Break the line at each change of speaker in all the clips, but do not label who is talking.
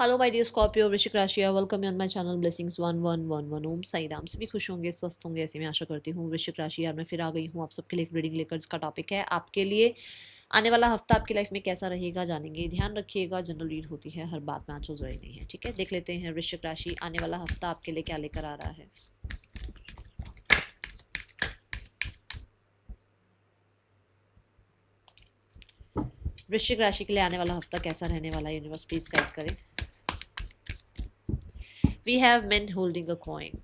Hello my dear Scorpio, वृश्चिक राशि, welcome on my channel blessings 1111। ओम साई राम। सभी खुश होंगे, स्वस्थ होंगे, ऐसी मैं आशा करती हूँ। वृश्चिक राशि यार, मैं फिर आ गई हूँ आप सबके लिए एक रीडिंग लेकर, जिसका टॉपिक है आपके लिए आने वाला हफ्ता आपकी लाइफ में कैसा रहेगा, जानेंगे। ध्यान रखिएगा, जनरल रीड होती है, हर बात में आज जरूरी नहीं है। ठीक है, देख लेते हैं वृश्चिक राशि आने वाला हफ्ता आपके लिए क्या लेकर आ रहा है। वृश्चिक राशि के लिए आने वाला हफ्ता कैसा रहने वाला है, यूनिवर्स प्लीज गाइड करें। We have man holding a coin.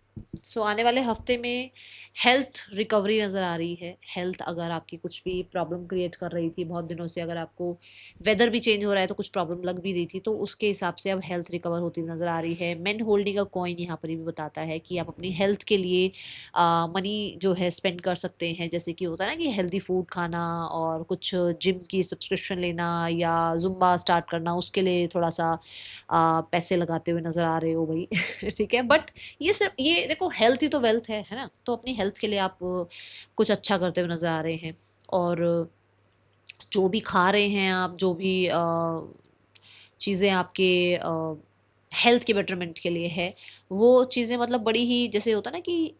So आने वाले हफ्ते में हेल्थ रिकवरी नज़र आ रही है। हेल्थ अगर आपकी कुछ भी प्रॉब्लम क्रिएट कर रही थी बहुत दिनों से, अगर आपको वेदर भी चेंज हो रहा है तो कुछ प्रॉब्लम लग भी रही थी, तो उसके हिसाब से अब हेल्थ रिकवर होती हुई नज़र आ रही है। मेन होल्डिंग अ कॉइन यहाँ पर भी बताता है कि आप अपनी हेल्थ के लिए मनी जो है स्पेंड कर सकते हैं। जैसे कि होता है ना कि हेल्दी फूड खाना, और कुछ जिम की सब्सक्रिप्शन लेना, या जुम्बा स्टार्ट करना, उसके लिए थोड़ा सा पैसे लगाते हुए नज़र आ रहे हो भाई। ठीक है, बट ये सिर्फ ये देखो, हेल्थ ही तो वेल्थ है ना। तो अपनी हेल्थ के लिए आप कुछ अच्छा करते हुए नजर आ रहे हैं। और जो भी खा रहे हैं आप, जो भी चीज़ें आपके हेल्थ के बेटरमेंट के लिए है, वो चीज़ें मतलब बड़ी ही, जैसे होता है ना कि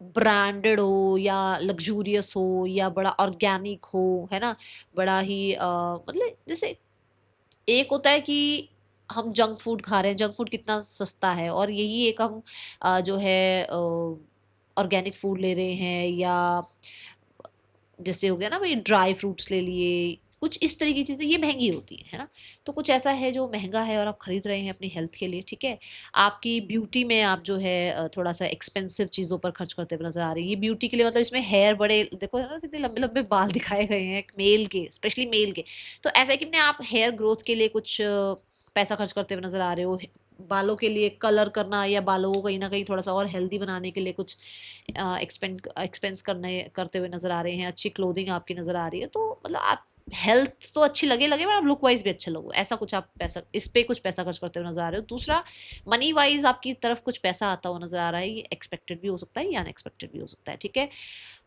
ब्रांडेड हो या लग्जूरियस हो या बड़ा ऑर्गेनिक हो, है ना। बड़ा ही मतलब जैसे एक होता है कि हम जंक फूड खा रहे हैं, जंक फूड कितना सस्ता है, और यही एक हम जो है ऑर्गेनिक फूड ले रहे हैं, या जैसे हो गया ना भाई, ड्राई फ्रूट्स ले लिए, कुछ इस तरह की चीज़ें ये महंगी होती है ना। तो कुछ ऐसा है जो महंगा है और आप खरीद रहे हैं अपनी हेल्थ के लिए। ठीक है, आपकी ब्यूटी में आप जो है थोड़ा सा एक्सपेंसिव चीज़ों पर खर्च करते हुए नजर आ रही है। ये ब्यूटी के लिए मतलब इसमें हेयर बड़े देखो है ना, कितने लंबे लंबे बाल दिखाए गए हैं मेल के, स्पेशली मेल के। तो ऐसा है कि अपने आप हेयर ग्रोथ के लिए कुछ पैसा खर्च करते हुए नजर आ रहे हो। बालों के लिए कलर करना, या बालों को कहीं ना कहीं थोड़ा सा और हेल्दी बनाने के लिए कुछ एक्सपेंस करते हुए नजर आ रहे हैं। अच्छी क्लोथिंग आपकी नजर आ रही है, तो मतलब आप हेल्थ तो अच्छी लगे लगे, बट आप लुक वाइज भी अच्छे लगो, ऐसा कुछ आप पैसा, इस पे कुछ पैसा खर्च करते हुए नजर आ रहे हो। दूसरा, मनी वाइज आपकी तरफ कुछ पैसा आता हुआ नजर आ रहा है। ये एक्सपेक्टेड भी हो सकता है या अनएक्सपेक्टेड भी हो सकता है। ठीक है,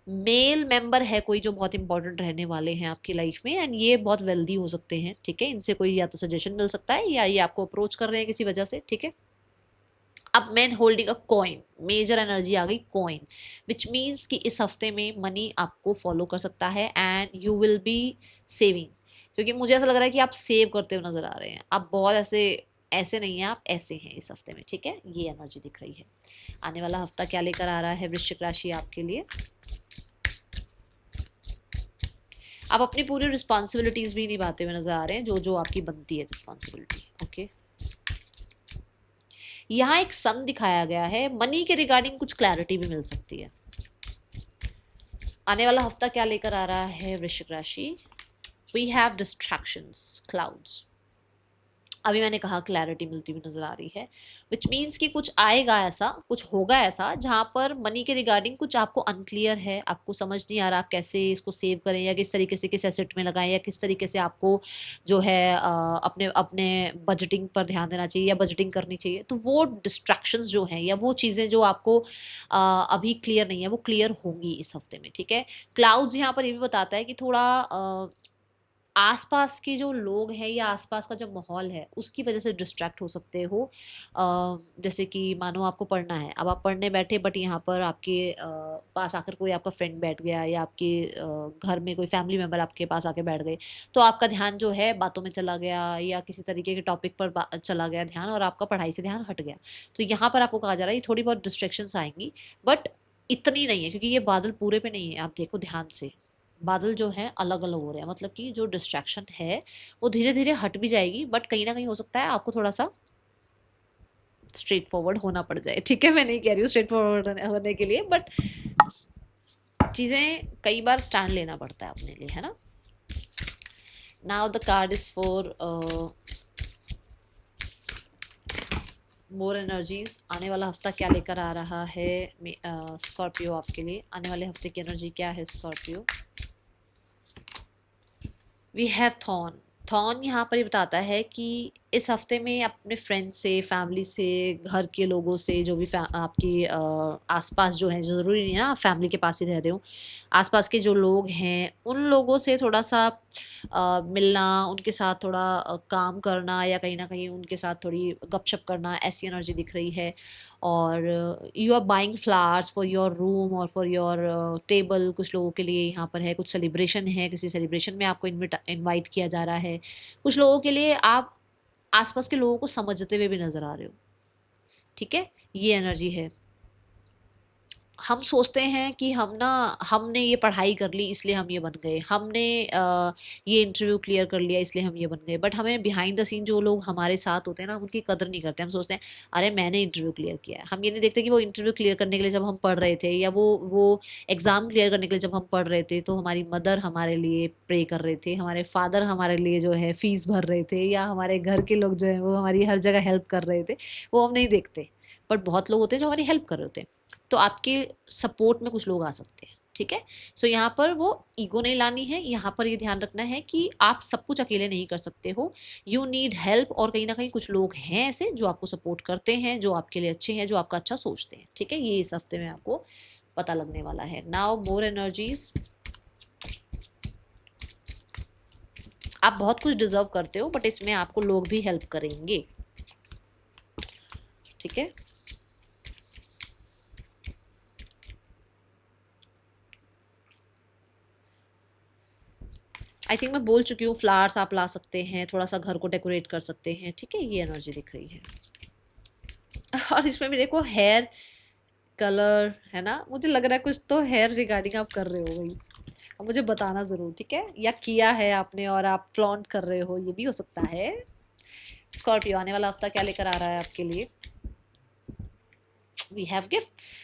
मेल मेंबर है कोई जो बहुत इंपॉर्टेंट रहने वाले हैं आपकी लाइफ में, एंड ये बहुत वेल्दी हो सकते हैं। ठीक है, इनसे कोई या तो सजेशन मिल सकता है, या ये आपको अप्रोच कर रहे हैं किसी वजह से। ठीक है, अब man holding a coin, major energy आ गई कॉइन, विच मीन्स कि इस हफ्ते में मनी आपको फॉलो कर सकता है, and you will be saving. क्योंकि मुझे ऐसा लग रहा है कि आप सेव करते हुए नजर आ रहे हैं। आप बहुत ऐसे ऐसे नहीं है, आप ऐसे हैं इस हफ्ते में। ठीक है, ये एनर्जी दिख रही है। आने वाला हफ्ता क्या लेकर आ रहा है वृश्चिक राशि आपके लिए। आप अपनी पूरी रिस्पॉन्सिबिलिटीज भी निभाते हुए नजर आ रहे हैं, जो जो आपकी बनती है रिस्पॉन्सिबिलिटी। ओके, यहाँ एक सन दिखाया गया है। मनी के रिगार्डिंग कुछ क्लैरिटी भी मिल सकती है। आने वाला हफ्ता क्या लेकर आ रहा है वृश्चिक राशि। We have distractions, clouds. अभी मैंने कहा क्लैरिटी मिलती हुई नजर आ रही है, विच मीन्स कि कुछ आएगा ऐसा, कुछ होगा ऐसा, जहाँ पर मनी के रिगार्डिंग कुछ आपको अनक्लियर है, आपको समझ नहीं आ रहा आप कैसे इसको सेव करें, या किस तरीके से किस एसेट में लगाएं, या किस तरीके से आपको जो है अपने अपने बजटिंग पर ध्यान देना चाहिए या बजटिंग करनी चाहिए। तो वो डिस्ट्रैक्शंस जो हैं, या वो चीज़ें जो आपको अभी क्लियर नहीं है, वो क्लियर होंगी इस हफ्ते में। ठीक है, क्लाउड्स यहाँ पर ये भी बताता है कि थोड़ा आसपास के जो लोग हैं या आसपास का जो माहौल है, उसकी वजह से डिस्ट्रैक्ट हो सकते हो। जैसे कि मानो आपको पढ़ना है, अब आप पढ़ने बैठे, बट यहाँ पर आपके पास आकर कोई आपका फ्रेंड बैठ गया, या आपके घर में कोई फैमिली मेम्बर आपके पास आके बैठ गए, तो आपका ध्यान जो है बातों में चला गया, या किसी तरीके के टॉपिक पर चला गया ध्यान, और आपका पढ़ाई से ध्यान हट गया। तो यहाँ पर आपको कहा जा रहा है थोड़ी बहुत डिस्ट्रैक्शंस आएंगी, बट इतनी नहीं है, क्योंकि ये बादल पूरे पे नहीं है। आप देखो ध्यान से, बादल जो है अलग अलग हो रहे हैं, मतलब कि जो डिस्ट्रैक्शन है वो धीरे धीरे हट भी जाएगी, बट कहीं ना कहीं हो सकता है आपको थोड़ा सा स्ट्रेट फॉरवर्ड होना पड़ जाए। ठीक है, मैं नहीं कह रही हूँ स्ट्रेट फॉरवर्ड होने के लिए, बट चीज़ें कई बार स्टैंड लेना पड़ता है अपने लिए, है ना। Now the card is for more energies. आने वाला हफ्ता क्या लेकर आ रहा है स्कॉर्पियो आपके लिए। आने वाले हफ्ते की एनर्जी क्या है Scorpio. We have thorn. Thorn यहाँ पर ये बताता है कि इस हफ्ते में अपने फ्रेंड्स से, फैमिली से, घर के लोगों से, जो भी आपके आसपास जो है, ज़रूरी नहीं है ना आप फैमिली के पास ही रह रहे हो, आसपास के जो लोग हैं उन लोगों से थोड़ा सा मिलना, उनके साथ थोड़ा काम करना, या कहीं ना कहीं उनके साथ थोड़ी गपशप करना, ऐसी एनर्जी दिख रही है। और you are buying flowers for your room और फॉर योर टेबल। कुछ लोगों के लिए यहाँ पर है कुछ सेलिब्रेशन है, किसी सेलिब्रेशन में आपको इनवाइट किया जा रहा है। कुछ लोगों के लिए आप आसपास के लोगों को समझते हुए भी नजर आ रहे हो, ठीक है, ये एनर्जी है। हम सोचते हैं कि हमने ये पढ़ाई कर ली इसलिए हम ये बन गए, हमने ये इंटरव्यू क्लियर कर लिया इसलिए हम ये बन गए, बट हमें बिहाइंड द सीन जो लोग हमारे साथ होते हैं ना, उनकी कदर नहीं करते। हम सोचते हैं अरे मैंने इंटरव्यू क्लियर किया है। हम ये नहीं देखते कि वो इंटरव्यू क्लियर करने के लिए जब हम पढ़ रहे थे, या वो एग्ज़ाम क्लियर करने के लिए जब हम पढ़ रहे थे, तो हमारी मदर हमारे लिए प्रे कर रहे थे, हमारे फादर हमारे लिए जो है फीस भर रहे थे, या हमारे घर के लोग जो है वो हमारी हर जगह हेल्प कर रहे थे। वो हम नहीं देखते, बट बहुत लोग होते हैं जो हमारी हेल्प कर रहे होते हैं। तो आपके सपोर्ट में कुछ लोग आ सकते हैं, ठीक है। सो यहाँ पर वो ईगो नहीं लानी है, यहाँ पर ये ध्यान रखना है कि आप सब कुछ अकेले नहीं कर सकते हो, यू नीड हेल्प। और कहीं ना कहीं कुछ लोग हैं ऐसे जो आपको सपोर्ट करते हैं, जो आपके लिए अच्छे हैं, जो आपका अच्छा सोचते हैं, ठीक है। ये इस हफ्ते में आपको पता लगने वाला है। Now more energies. आप बहुत कुछ डिजर्व करते हो, बट इसमें आपको लोग भी हेल्प करेंगे, ठीक है। आई थिंक मैं बोल चुकी हूँ, फ्लावर्स आप ला सकते हैं, थोड़ा सा घर को डेकोरेट कर सकते हैं, ठीक है। ये एनर्जी दिख रही है। और इसमें भी देखो हेयर कलर है ना, मुझे लग रहा है कुछ तो हेयर रिगार्डिंग आप कर रहे हो भाई। अब मुझे बताना ज़रूर, ठीक है, या किया है आपने और आप फ्लॉन्ट कर रहे हो, ये भी हो सकता है। स्कॉर्पियो, आने वाला हफ्ता क्या लेकर आ रहा है आपके लिए? We have gifts,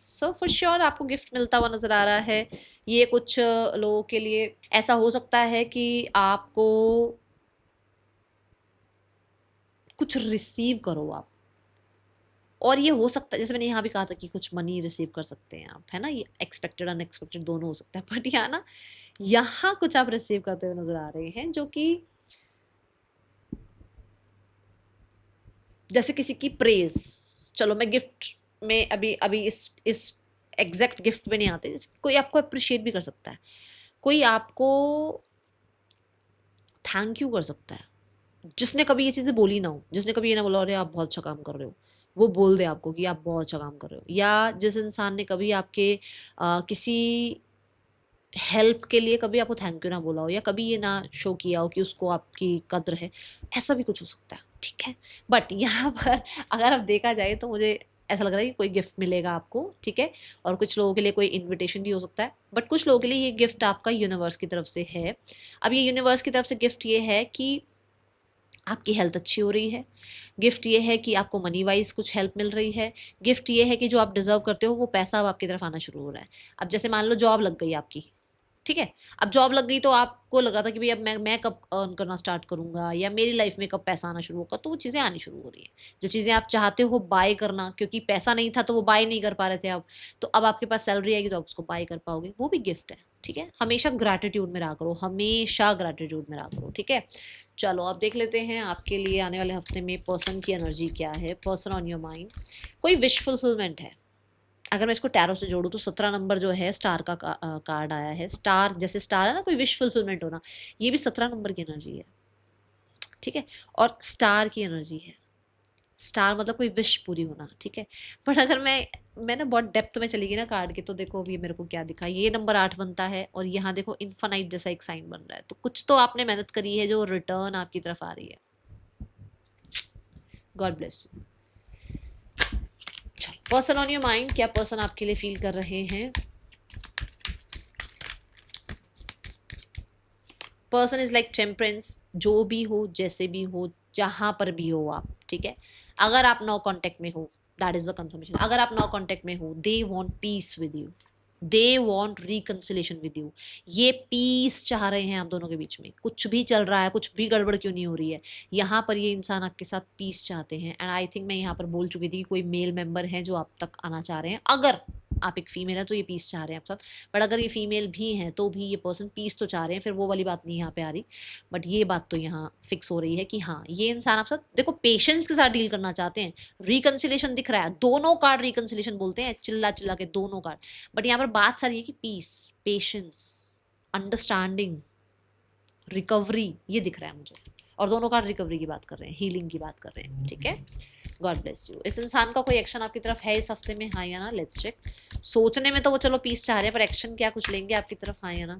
so for sure आपको गिफ्ट मिलता हुआ नज़र आ रहा है। ये कुछ लोगों के लिए ऐसा हो सकता है कि आपको कुछ रिसीव करो आप, और ये हो सकता है, जैसे मैंने यहाँ भी कहा था कि कुछ मनी रिसीव कर सकते हैं आप, है ना। ये एक्सपेक्टेड अनएक्सपेक्टेड दोनों हो सकता है, बट यहाँ कुछ आप रिसीव करते हुए नजर आ रहे हैं, जो कि जैसे किसी की प्रेज। चलो मैं गिफ्ट में अभी अभी इस एग्जैक्ट गिफ्ट में नहीं आते, जैसे कोई आपको अप्रिशिएट भी कर सकता है, कोई आपको थैंक यू कर सकता है, जिसने कभी ये चीज़ें बोली ना हो, जिसने कभी ये ना बोला अरे आप बहुत अच्छा काम कर रहे हो, वो बोल दे आपको कि आप बहुत अच्छा काम कर रहे हो। या जिस इंसान ने कभी आपके किसी हेल्प के लिए कभी आपको थैंक यू ना बोला हो, या कभी ये ना शो किया हो कि उसको आपकी कद्र है, ऐसा भी कुछ हो सकता है, ठीक है। बट यहाँ पर अगर आप देखा जाए तो मुझे ऐसा लग रहा है कि कोई गिफ्ट मिलेगा आपको, ठीक है। और कुछ लोगों के लिए कोई इनविटेशन भी हो सकता है, बट कुछ लोगों के लिए ये गिफ्ट आपका यूनिवर्स की तरफ से है। अब ये यूनिवर्स की तरफ से गिफ्ट ये है कि आपकी हेल्थ अच्छी हो रही है, गिफ्ट ये है कि आपको मनी वाइज कुछ हेल्प मिल रही है, गिफ्ट ये है कि जो आप डिजर्व करते हो वो पैसा अब आपकी तरफ आना शुरू हो रहा है। अब जैसे मान लो जॉब लग गई आपकी, ठीक है। अब जॉब लग गई तो आपको लग रहा था कि भाई अब मैं कब अर्न करना स्टार्ट करूंगा, या मेरी लाइफ में कब पैसा आना शुरू होगा, तो वो चीज़ें आनी शुरू हो रही हैं। जो चीज़ें आप चाहते हो बाय करना, क्योंकि पैसा नहीं था तो वो बाय नहीं कर पा रहे थे आप, तो अब आपके पास सैलरी आएगी तो आप उसको बाय कर पाओगे, वो भी गिफ्ट है, ठीक है। हमेशा ग्रैटिट्यूड में रहा करो, हमेशा ग्रैटिट्यूड में रहा करो, ठीक है। चलो अब देख लेते हैं आपके लिए आने वाले हफ्ते में पर्सन की एनर्जी क्या है। पर्सन ऑन योर माइंड, कोई विश फुलफिलमेंट है। अगर मैं इसको टैरो से जोड़ूँ तो 17 नंबर जो है स्टार का कार्ड आया है। स्टार जैसे स्टार है ना, कोई विश फुलफिलमेंट होना, ये भी 17 नंबर की एनर्जी है, ठीक है। और स्टार की एनर्जी है, स्टार मतलब कोई विश पूरी होना, ठीक है। बट अगर मैं ना बहुत डेप्थ में चली गई ना कार्ड के, तो देखो अभी मेरे को क्या दिखा, ये नंबर 8 बनता है, और यहाँ देखो इन्फानाइट जैसा एक साइन बन रहा है, तो कुछ तो आपने मेहनत करी है जो रिटर्न आपकी तरफ आ रही है। God bless you. Person on your mind, क्या पर्सन आपके लिए फील कर रहे हैं? पर्सन इज लाइक टेम्परेंस, जो भी हो, जैसे भी हो, जहां पर भी हो आप, ठीक है। अगर आप नो कांटेक्ट में हो, दैट इज द कंफर्मेशन, अगर आप नो कांटेक्ट में हो, they want peace with you, they want reconciliation with you. ये पीस चाह रहे हैं आप दोनों के बीच में, कुछ भी चल रहा है, कुछ भी गड़बड़ क्यों नहीं हो रही है, यहाँ पर ये इंसान आपके साथ पीस चाहते हैं। एंड आई थिंक मैं यहाँ पर बोल चुकी थी कि कोई मेल मेंबर है जो आप तक आना चाह रहे हैं। अगर आप एक फीमेल है तो ये पीस चाह रहे हैं आपके साथ, बट अगर ये फीमेल भी हैं तो भी ये पर्सन पीस तो चाह रहे हैं, फिर वो वाली बात नहीं यहाँ पे आ रही। बट ये बात तो यहाँ फिक्स हो रही है कि हाँ ये इंसान आपके साथ देखो पेशेंस के साथ डील करना चाहते हैं। रिकन्सिलेशन दिख रहा है, दोनों कार्ड रिकन्सिलेशन बोलते हैं, चिल्ला चिल्ला के दोनों कार्ड। बट यहाँ पर बात सारी है कि पीस, पेशेंस, अंडरस्टैंडिंग, रिकवरी, ये दिख रहा है मुझे। और दोनों कार्ड रिकवरी की बात कर रहे हैं, हीलिंग की बात कर रहे हैं, ठीक है। God bless you. इस इंसान का कोई एक्शन आपकी तरफ है इस हफ्ते में, हाँ या ना? Let's check. सोचने में तो वो चलो पीस चाह रहे हैं, पर एक्शन क्या कुछ लेंगे आपकी तरफ, हाँ या ना?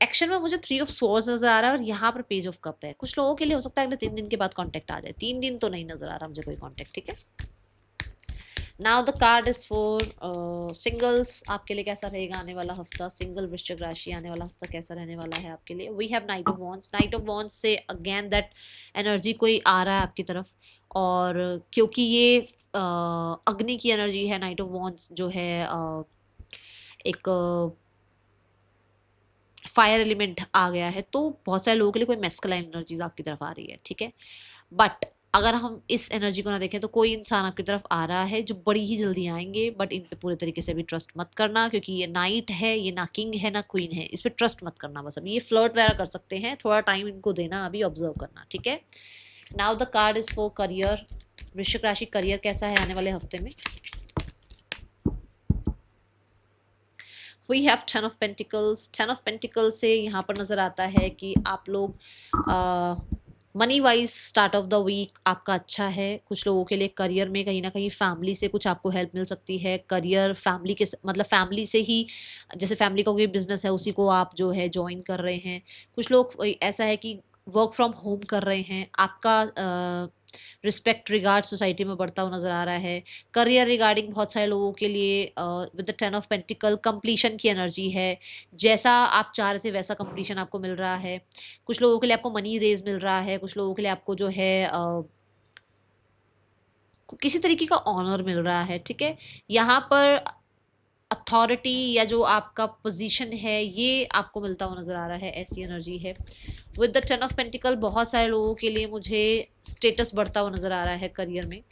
एक्शन में मुझे 3 ऑफ सोर्स नजर आ रहा है और यहाँ पर पेज ऑफ कप है। कुछ लोगों के लिए हो सकता है अगले 3 दिन के बाद कॉन्टेक्ट आ जाए, 3 दिन तो नहीं नजर आ रहा मुझे कोई कॉन्टेक्ट, ठीक है। Now the card is for singles. आपके लिए कैसा रहेगा आने वाला हफ्ता? सिंगल वृश्चिक राशि, आने वाला हफ्ता कैसा रहने वाला है आपके लिए? We have knight of wands. Knight of wands से अगेन दैट एनर्जी कोई आ रहा है आपकी तरफ, और क्योंकि ये अग्नि की एनर्जी है, नाइट ऑफ वॉन्ड्स जो है एक फायर एलिमेंट आ गया है, तो बहुत सारे लोगों के लिए कोई मैस्कुलाइन एनर्जीज आपकी तरफ आ रही है, ठीक है। बट अगर हम इस एनर्जी को ना देखें तो कोई इंसान आपकी तरफ आ रहा है जो बड़ी ही जल्दी आएंगे, बट इन पे पूरे तरीके से भी ट्रस्ट मत करना, क्योंकि ये नाइट है, ये ना किंग है ना क्वीन है, इस पर ट्रस्ट मत करना। बस अब ये फ्लर्ट वगैरह कर सकते हैं, थोड़ा टाइम इनको देना, अभी ऑब्जर्व करना, ठीक है। Now the card is for career. वृश्चिक राशि, करियर कैसा है आने वाले हफ्ते में? We have 10 of pentacles. 10 of pentacles से यहाँ पर नज़र आता है कि आप लोग money wise start of the week आपका अच्छा है। कुछ लोगों के लिए करियर में कहीं ना कहीं फैमिली से कुछ आपको हेल्प मिल सकती है। करियर फैमिली के मतलब फैमिली से ही, जैसे फैमिली का कोई बिजनेस है उसी को आप जो है ज्वाइन कर रहे हैं। कुछ लोग ऐसा है कि वर्क फ्रॉम होम कर रहे हैं। आपका रिस्पेक्ट रिगार्ड सोसाइटी में बढ़ता हुआ नज़र आ रहा है। करियर रिगार्डिंग बहुत सारे लोगों के लिए with the 10 of pentacle completion की एनर्जी है। जैसा आप चाह रहे थे वैसा कंप्लीशन आपको मिल रहा है। कुछ लोगों के लिए आपको मनी रेज मिल रहा है, कुछ लोगों के लिए आपको जो है किसी तरीके का ऑनर मिल रहा है, ठीक है। यहाँ पर अथॉरिटी या जो आपका पोजीशन है ये आपको मिलता हुआ नज़र आ रहा है, ऐसी एनर्जी है। विद द 10 ऑफ पेंटिकल बहुत सारे लोगों के लिए मुझे स्टेटस बढ़ता हुआ नज़र आ रहा है करियर में।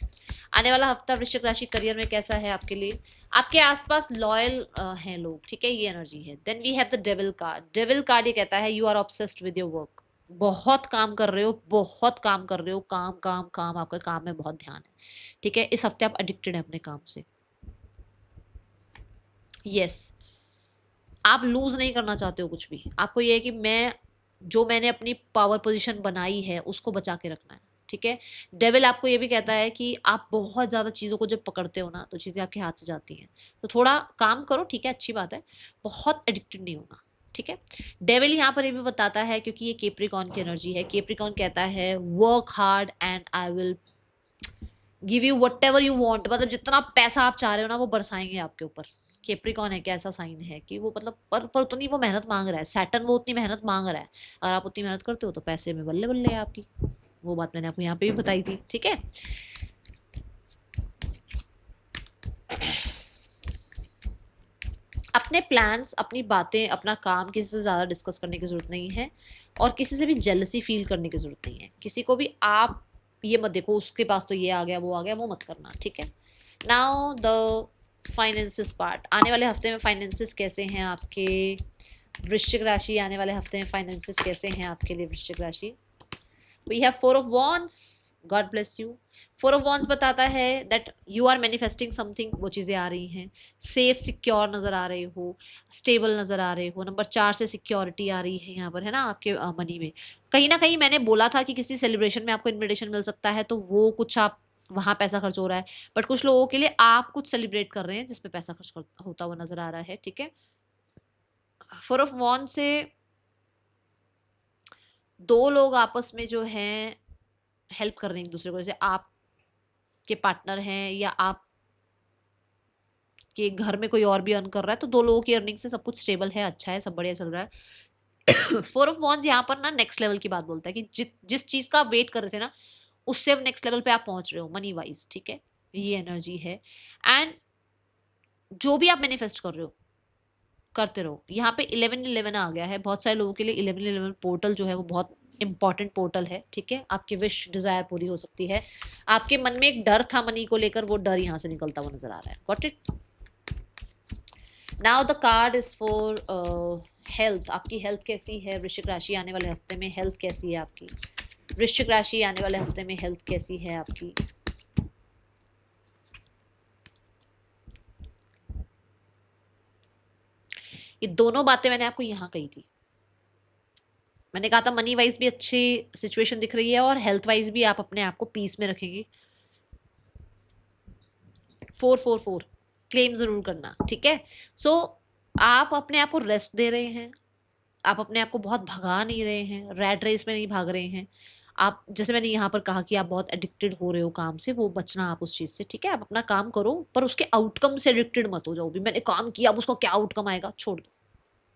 आने वाला हफ्ता वृश्चिक राशि करियर में कैसा है आपके लिए? आपके आसपास लॉयल हैं लोग, ठीक है, ये एनर्जी है। Then we have the devil card. Devil card ये कहता है you are obsessed with your work. बहुत काम कर रहे हो, बहुत काम कर रहे हो, काम काम काम, आपका काम में बहुत ध्यान है, ठीक है। इस हफ्ते आप एडिक्टेड हैं अपने काम से। यस, आप लूज नहीं करना चाहते हो कुछ भी। आपको ये है कि मैंने अपनी पावर पोजीशन बनाई है उसको बचा के रखना है, ठीक है। डेविल आपको ये भी कहता है कि आप बहुत ज़्यादा चीज़ों को जब पकड़ते हो ना तो चीज़ें आपके हाथ से जाती हैं, तो थोड़ा काम करो, ठीक है, अच्छी बात है, बहुत एडिक्टेड नहीं होना, ठीक है। डेविल यहाँ पर ये भी बताता है, क्योंकि ये कैप्रिकॉर्न की एनर्जी है। कैप्रिकॉर्न कहता है work hard and I will give you what ever you want. मतलब जितना पैसा आप चाह रहे हो ना वो बरसाएंगे आपके ऊपर। कैप्रिकॉर्न है, कैसा साइन है कि वो मतलब पर उतनी वो मेहनत मांग रहा है। सैटर्न वो उतनी मेहनत मांग रहा है, अगर आप उतनी मेहनत करते हो तो पैसे में बल्ले बल्ले है आपकी। वो बात मैंने आपको यहाँ पे भी बताई थी, ठीक है। अपने प्लान्स, अपनी बातें, अपना काम किसी से ज़्यादा डिस्कस करने की ज़रूरत नहीं है, और किसी से भी जेलसी फील करने की ज़रूरत नहीं है। किसी को भी आप ये मत देखो उसके पास तो ये आ गया वो आ गया, वो मत करना, ठीक है। Now the finances part. आने वाले हफ्ते में फाइनेंसिस कैसे हैं आपके वृश्चिक राशि? आने वाले हफ्ते में फाइनेंसिस कैसे हैं आपके लिए वृश्चिक राशि? We have 4 of wands. God bless you. 4 of wands बताता है that you are manifesting something. वो चीज़ें आ रही हैं, सेफ सिक्योर नज़र आ रहे हो, स्टेबल नज़र आ रहे हो। नंबर 4 से सिक्योरिटी आ रही है यहाँ पर, है ना, आपके मनी में। कहीं ना कहीं मैंने बोला था कि किसी सेलिब्रेशन में आपको इन्विटेशन मिल सकता है, तो वो कुछ आप वहाँ पैसा खर्च हो रहा है। बट कुछ लोगों के लिए आप कुछ सेलिब्रेट कर रहे हैं जिसपे पैसा खर्च होता हुआ नज़र आ रहा है, ठीक है। 4 ऑफ वॉन्ड्स से 2 लोग आपस में जो हैं हेल्प कर रहे हैं एक दूसरे को। जैसे आप के पार्टनर हैं या आप के घर में कोई और भी अर्न कर रहा है, तो 2 लोगों की अर्निंग से सब कुछ स्टेबल है, अच्छा है, सब बढ़िया चल रहा है। 4 ऑफ वॉन्ड्स यहाँ पर ना नेक्स्ट लेवल की बात बोलता है कि जिस चीज़ का आप वेट कर रहे थे ना उससे अब नेक्स्ट लेवल पे आप पहुंच रहे हो मनी वाइज, ठीक है, ये एनर्जी है। एंड जो भी आप मैनिफेस्ट कर रहे हो करते रहो। यहाँ पे 11-11 आ गया है। बहुत सारे लोगों के लिए 11-11 पोर्टल जो है वो बहुत इंपॉर्टेंट पोर्टल है, ठीक है। आपकी विश डिजायर पूरी हो सकती है। आपके मन में एक डर था मनी को लेकर, वो डर यहाँ से निकलता हुआ नजर आ रहा है। Got it? Now the card is for health. आपकी हेल्थ कैसी है वृश्चिक राशि आने वाले हफ्ते में? हेल्थ कैसी है आपकी वृश्चिक राशि आने वाले हफ्ते में? हेल्थ कैसी है आपकी? ये दोनों बातें मैंने आपको यहाँ कही थी। मैंने कहा था मनी वाइज भी अच्छी सिचुएशन दिख रही है और हेल्थ वाइज भी आप अपने आप को पीस में रखेंगे। 444 क्लेम जरूर करना, ठीक है। सो आप अपने आप को रेस्ट दे रहे हैं, आप अपने आप को बहुत भगा नहीं रहे हैं, रैट रेस में नहीं भाग रहे हैं आप। जैसे मैंने यहाँ पर कहा कि आप बहुत एडिक्टेड हो रहे हो काम से, वो बचना आप उस चीज़ से, ठीक है। आप अपना काम करो पर उसके आउटकम से एडिक्टेड मत हो जाओ भी मैंने काम किया अब उसका क्या आउटकम आएगा, छोड़ दो,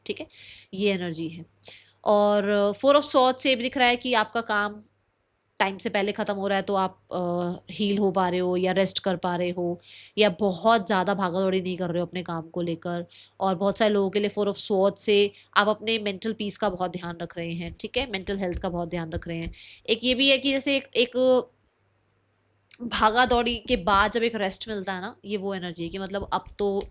ठीक है। ये एनर्जी है। और 4 ऑफ सॉर्ड्स से भी दिख रहा है कि आपका काम टाइम से पहले ख़त्म हो रहा है, तो आप हील हो पा रहे हो या रेस्ट कर पा रहे हो या बहुत ज़्यादा भागा दौड़ी नहीं कर रहे हो अपने काम को लेकर। और बहुत सारे लोगों के लिए 4 ऑफ स्वॉर्ड से आप अपने मेंटल पीस का बहुत ध्यान रख रहे हैं, ठीक है, मेंटल हेल्थ का बहुत ध्यान रख रहे हैं। एक ये भी है कि जैसे एक भागा दौड़ी के बाद जब एक रेस्ट मिलता है ना, ये वो एनर्जी है कि मतलब अब तो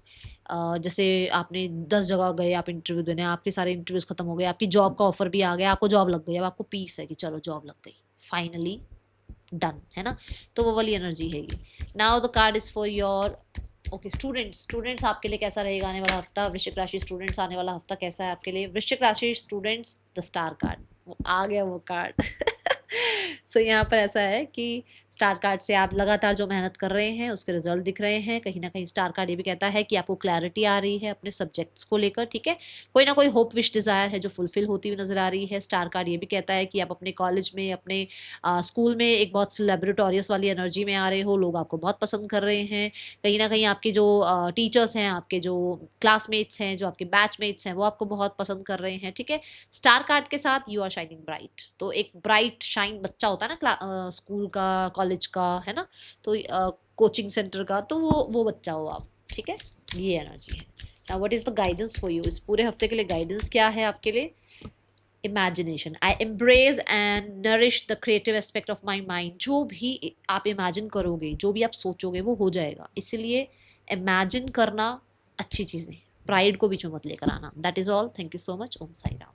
जैसे आपने 10 जगह गए आप इंटरव्यू देने, आपके सारे इंटरव्यूज खत्म हो गए, आपकी जॉब का ऑफर भी आ गया, आपको जॉब लग गई, अब आपको पीस है कि चलो जॉब लग गई, फाइनली डन, है ना। तो वो वाली एनर्जी है ये। Now the card is for your okay students आपके लिए कैसा रहेगा आने वाला हफ्ता? वृश्चिक राशि स्टूडेंट्स आने वाला हफ्ता कैसा है आपके लिए? वृश्चिक राशि स्टूडेंट्स, द स्टार कार्ड, वो आ गया वो कार्ड। सो यहाँ पर ऐसा है कि स्टार कार्ड से आप लगातार जो मेहनत कर रहे हैं उसके रिजल्ट दिख रहे हैं। कहीं ना कहीं स्टार कार्ड ये भी कहता है कि आपको क्लैरिटी आ रही है अपने सब्जेक्ट्स को लेकर, ठीक है। कोई ना कोई होप विश डिज़ायर है जो फुलफिल होती हुई नजर आ रही है। स्टार कार्ड ये भी कहता है कि आप अपने कॉलेज में, अपने स्कूल में एक बहुत सेलिब्रिटोरियस वाली एनर्जी में आ रहे हो, लोग आपको बहुत पसंद कर रहे हैं। कहीं ना कहीं आपके जो टीचर्स हैं, आपके जो क्लासमेट्स हैं, जो आपके बैचमेट्स हैं, वो आपको बहुत पसंद कर रहे हैं, ठीक है। स्टार कार्ड के साथ यू आर शाइनिंग ब्राइट, तो एक ब्राइट शाइन बच्चा होता है ना स्कूल का, कॉलेज का, है ना, तो कोचिंग सेंटर का, तो वो बच्चा हो आप, ठीक है। ये एनर्जी है। Now what is the guidance for you? इस पूरे हफ्ते के लिए गाइडेंस क्या है आपके लिए? Imagination, I embrace and nourish the creative aspect of my mind. जो भी आप इमेजिन करोगे, जो भी आप सोचोगे वो हो जाएगा, इसलिए इमेजिन करना अच्छी चीज़ें, प्राइड को बीच में मत लेकर आना। That is all, thank you so much. Om Sai Ram.